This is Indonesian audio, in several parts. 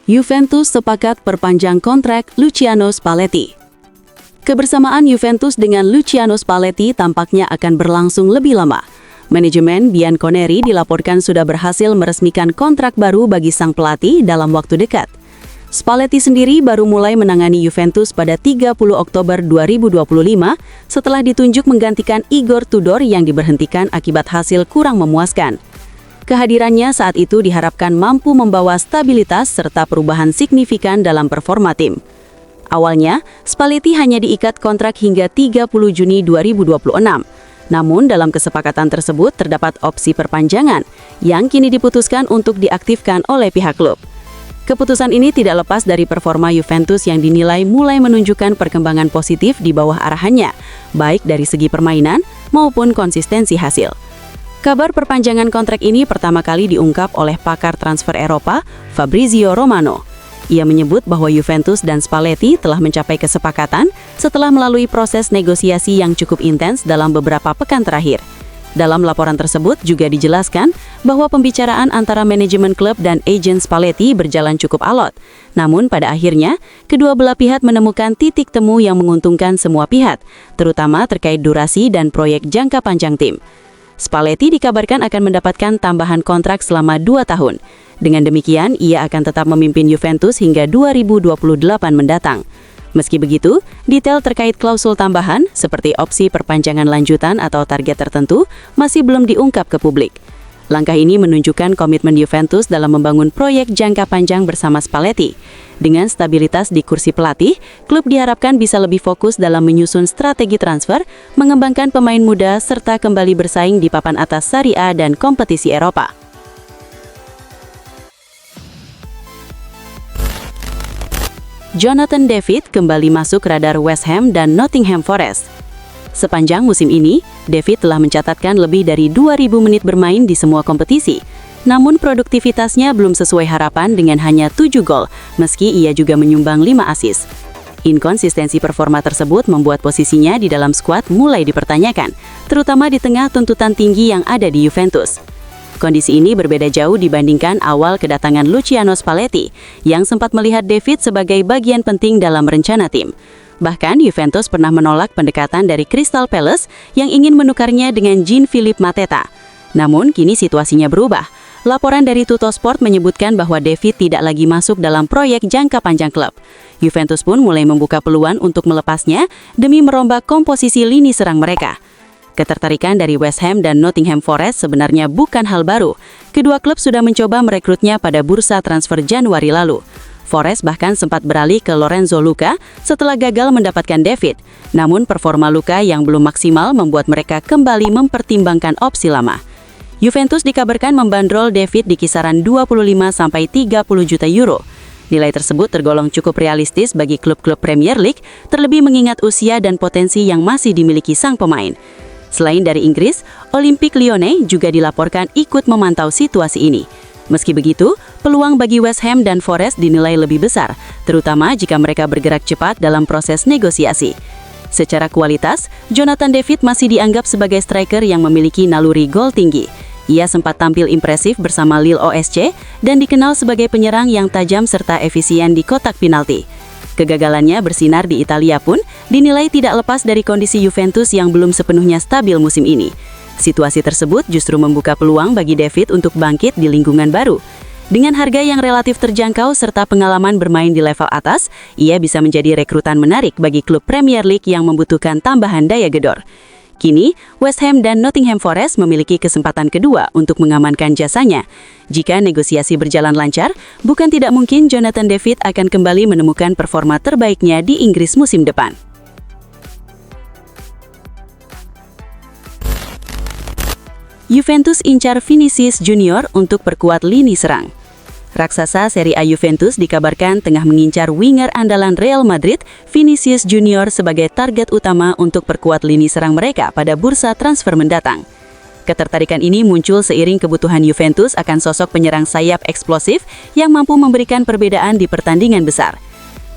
Juventus sepakat perpanjang kontrak Luciano Spalletti. Kebersamaan Juventus dengan Luciano Spalletti tampaknya akan berlangsung lebih lama. Manajemen Bianconeri dilaporkan sudah berhasil meresmikan kontrak baru bagi sang pelatih dalam waktu dekat. Spalletti sendiri baru mulai menangani Juventus pada 30 Oktober 2025 setelah ditunjuk menggantikan Igor Tudor yang diberhentikan akibat hasil kurang memuaskan. Kehadirannya saat itu diharapkan mampu membawa stabilitas serta perubahan signifikan dalam performa tim. Awalnya, Spalletti hanya diikat kontrak hingga 30 Juni 2026. Namun dalam kesepakatan tersebut terdapat opsi perpanjangan yang kini diputuskan untuk diaktifkan oleh pihak klub. Keputusan ini tidak lepas dari performa Juventus yang dinilai mulai menunjukkan perkembangan positif di bawah arahannya, baik dari segi permainan maupun konsistensi hasil. Kabar perpanjangan kontrak ini pertama kali diungkap oleh pakar transfer Eropa, Fabrizio Romano. Ia menyebut bahwa Juventus dan Spalletti telah mencapai kesepakatan setelah melalui proses negosiasi yang cukup intens dalam beberapa pekan terakhir. Dalam laporan tersebut juga dijelaskan bahwa pembicaraan antara manajemen klub dan agen Spalletti berjalan cukup alot. Namun pada akhirnya, kedua belah pihak menemukan titik temu yang menguntungkan semua pihak, terutama terkait durasi dan proyek jangka panjang tim. Spalletti dikabarkan akan mendapatkan tambahan kontrak selama 2 tahun. Dengan demikian, ia akan tetap memimpin Juventus hingga 2028 mendatang. Meski begitu, detail terkait klausul tambahan, seperti opsi perpanjangan lanjutan atau target tertentu, masih belum diungkap ke publik. Langkah ini menunjukkan komitmen Juventus dalam membangun proyek jangka panjang bersama Spalletti. Dengan stabilitas di kursi pelatih, klub diharapkan bisa lebih fokus dalam menyusun strategi transfer, mengembangkan pemain muda, serta kembali bersaing di papan atas Serie A dan kompetisi Eropa. Jonathan David kembali masuk radar West Ham dan Nottingham Forest. Sepanjang musim ini, David telah mencatatkan lebih dari 2.000 menit bermain di semua kompetisi. Namun produktivitasnya belum sesuai harapan dengan hanya 7 gol, meski ia juga menyumbang 5 assist. Inkonsistensi performa tersebut membuat posisinya di dalam skuad mulai dipertanyakan, terutama di tengah tuntutan tinggi yang ada di Juventus. Kondisi ini berbeda jauh dibandingkan awal kedatangan Luciano Spalletti, yang sempat melihat David sebagai bagian penting dalam rencana tim. Bahkan, Juventus pernah menolak pendekatan dari Crystal Palace yang ingin menukarnya dengan Jean-Philippe Mateta. Namun, kini situasinya berubah. Laporan dari Tuttosport menyebutkan bahwa David tidak lagi masuk dalam proyek jangka panjang klub. Juventus pun mulai membuka peluang untuk melepasnya demi merombak komposisi lini serang mereka. Ketertarikan dari West Ham dan Nottingham Forest sebenarnya bukan hal baru. Kedua klub sudah mencoba merekrutnya pada bursa transfer Januari lalu. Forest bahkan sempat beralih ke Lorenzo Luca setelah gagal mendapatkan David. Namun performa Luca yang belum maksimal membuat mereka kembali mempertimbangkan opsi lama. Juventus dikabarkan membandrol David di kisaran 25-30 juta euro. Nilai tersebut tergolong cukup realistis bagi klub-klub Premier League, terlebih mengingat usia dan potensi yang masih dimiliki sang pemain. Selain dari Inggris, Olympique Lyonnais juga dilaporkan ikut memantau situasi ini. Meski begitu, peluang bagi West Ham dan Forest dinilai lebih besar, terutama jika mereka bergerak cepat dalam proses negosiasi. Secara kualitas, Jonathan David masih dianggap sebagai striker yang memiliki naluri gol tinggi. Ia sempat tampil impresif bersama Lille OSC dan dikenal sebagai penyerang yang tajam serta efisien di kotak penalti. Kegagalannya bersinar di Italia pun dinilai tidak lepas dari kondisi Juventus yang belum sepenuhnya stabil musim ini. Situasi tersebut justru membuka peluang bagi David untuk bangkit di lingkungan baru. Dengan harga yang relatif terjangkau serta pengalaman bermain di level atas, ia bisa menjadi rekrutan menarik bagi klub Premier League yang membutuhkan tambahan daya gedor. Kini, West Ham dan Nottingham Forest memiliki kesempatan kedua untuk mengamankan jasanya. Jika negosiasi berjalan lancar, bukan tidak mungkin Jonathan David akan kembali menemukan performa terbaiknya di Inggris musim depan. Juventus incar Vinicius Junior untuk perkuat lini serang. Raksasa Serie A Juventus dikabarkan tengah mengincar winger andalan Real Madrid, Vinicius Junior sebagai target utama untuk perkuat lini serang mereka pada bursa transfer mendatang. Ketertarikan ini muncul seiring kebutuhan Juventus akan sosok penyerang sayap eksplosif yang mampu memberikan perbedaan di pertandingan besar.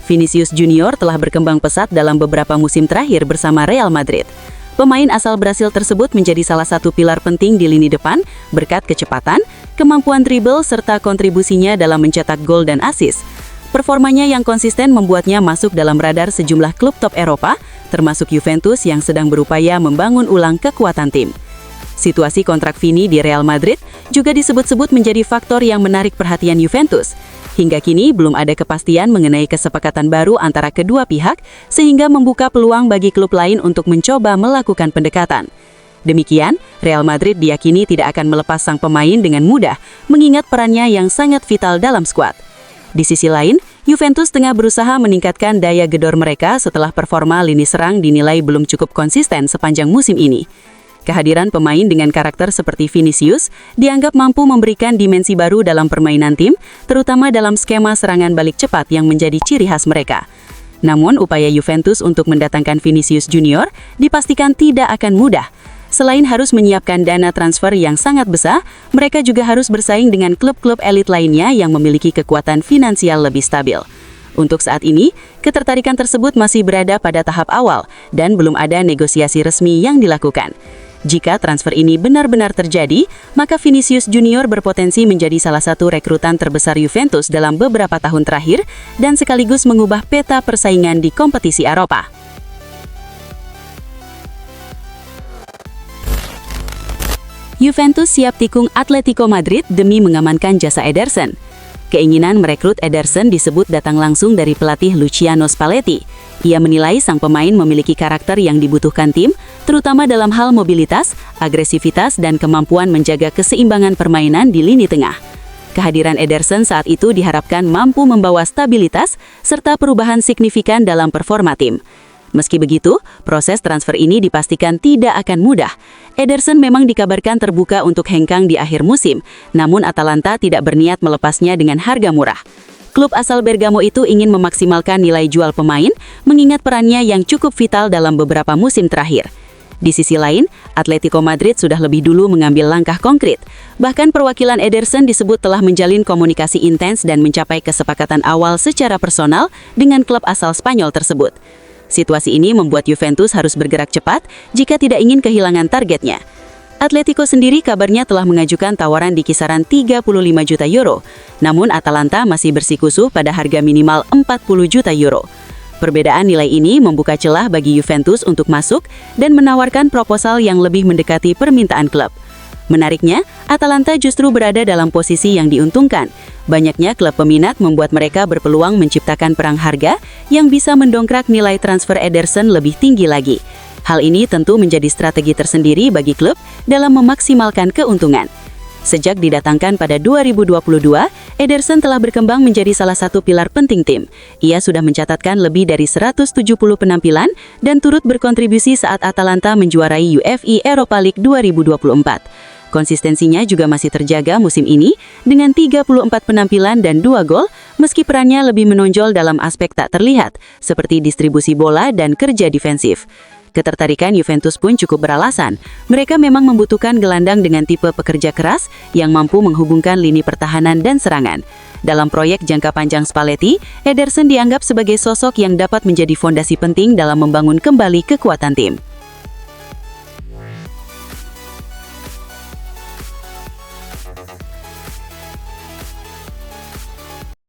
Vinicius Junior telah berkembang pesat dalam beberapa musim terakhir bersama Real Madrid. Pemain asal Brasil tersebut menjadi salah satu pilar penting di lini depan berkat kecepatan, kemampuan dribble, serta kontribusinya dalam mencetak gol dan assist. Performanya yang konsisten membuatnya masuk dalam radar sejumlah klub top Eropa, termasuk Juventus yang sedang berupaya membangun ulang kekuatan tim. Situasi kontrak Vini di Real Madrid juga disebut-sebut menjadi faktor yang menarik perhatian Juventus. Hingga kini belum ada kepastian mengenai kesepakatan baru antara kedua pihak, sehingga membuka peluang bagi klub lain untuk mencoba melakukan pendekatan. Demikian, Real Madrid diyakini tidak akan melepas sang pemain dengan mudah, mengingat perannya yang sangat vital dalam skuad. Di sisi lain, Juventus tengah berusaha meningkatkan daya gedor mereka setelah performa lini serang dinilai belum cukup konsisten sepanjang musim ini. Kehadiran pemain dengan karakter seperti Vinicius dianggap mampu memberikan dimensi baru dalam permainan tim, terutama dalam skema serangan balik cepat yang menjadi ciri khas mereka. Namun, upaya Juventus untuk mendatangkan Vinicius Junior dipastikan tidak akan mudah. Selain harus menyiapkan dana transfer yang sangat besar, mereka juga harus bersaing dengan klub-klub elit lainnya yang memiliki kekuatan finansial lebih stabil. Untuk saat ini, ketertarikan tersebut masih berada pada tahap awal dan belum ada negosiasi resmi yang dilakukan. Jika transfer ini benar-benar terjadi, maka Vinicius Junior berpotensi menjadi salah satu rekrutan terbesar Juventus dalam beberapa tahun terakhir dan sekaligus mengubah peta persaingan di kompetisi Eropa. Juventus siap tikung Atletico Madrid demi mengamankan jasa Ederson. Keinginan merekrut Ederson disebut datang langsung dari pelatih Luciano Spalletti. Ia menilai sang pemain memiliki karakter yang dibutuhkan tim, terutama dalam hal mobilitas, agresivitas, dan kemampuan menjaga keseimbangan permainan di lini tengah. Kehadiran Ederson saat itu diharapkan mampu membawa stabilitas serta perubahan signifikan dalam performa tim. Meski begitu, proses transfer ini dipastikan tidak akan mudah. Ederson memang dikabarkan terbuka untuk hengkang di akhir musim, namun Atalanta tidak berniat melepasnya dengan harga murah. Klub asal Bergamo itu ingin memaksimalkan nilai jual pemain, mengingat perannya yang cukup vital dalam beberapa musim terakhir. Di sisi lain, Atletico Madrid sudah lebih dulu mengambil langkah konkret. Bahkan perwakilan Ederson disebut telah menjalin komunikasi intens dan mencapai kesepakatan awal secara personal dengan klub asal Spanyol tersebut. Situasi ini membuat Juventus harus bergerak cepat jika tidak ingin kehilangan targetnya. Atletico sendiri kabarnya telah mengajukan tawaran di kisaran 35 juta euro, namun Atalanta masih bersikukuh pada harga minimal 40 juta euro. Perbedaan nilai ini membuka celah bagi Juventus untuk masuk dan menawarkan proposal yang lebih mendekati permintaan klub. Menariknya, Atalanta justru berada dalam posisi yang diuntungkan. Banyaknya klub peminat membuat mereka berpeluang menciptakan perang harga yang bisa mendongkrak nilai transfer Ederson lebih tinggi lagi. Hal ini tentu menjadi strategi tersendiri bagi klub dalam memaksimalkan keuntungan. Sejak didatangkan pada 2022, Ederson telah berkembang menjadi salah satu pilar penting tim. Ia sudah mencatatkan lebih dari 170 penampilan dan turut berkontribusi saat Atalanta menjuarai UEFA Europa League 2024. Konsistensinya juga masih terjaga musim ini dengan 34 penampilan dan 2 gol, meski perannya lebih menonjol dalam aspek tak terlihat, seperti distribusi bola dan kerja defensif. Ketertarikan Juventus pun cukup beralasan. Mereka memang membutuhkan gelandang dengan tipe pekerja keras yang mampu menghubungkan lini pertahanan dan serangan. Dalam proyek jangka panjang Spalletti, Ederson dianggap sebagai sosok yang dapat menjadi fondasi penting dalam membangun kembali kekuatan tim.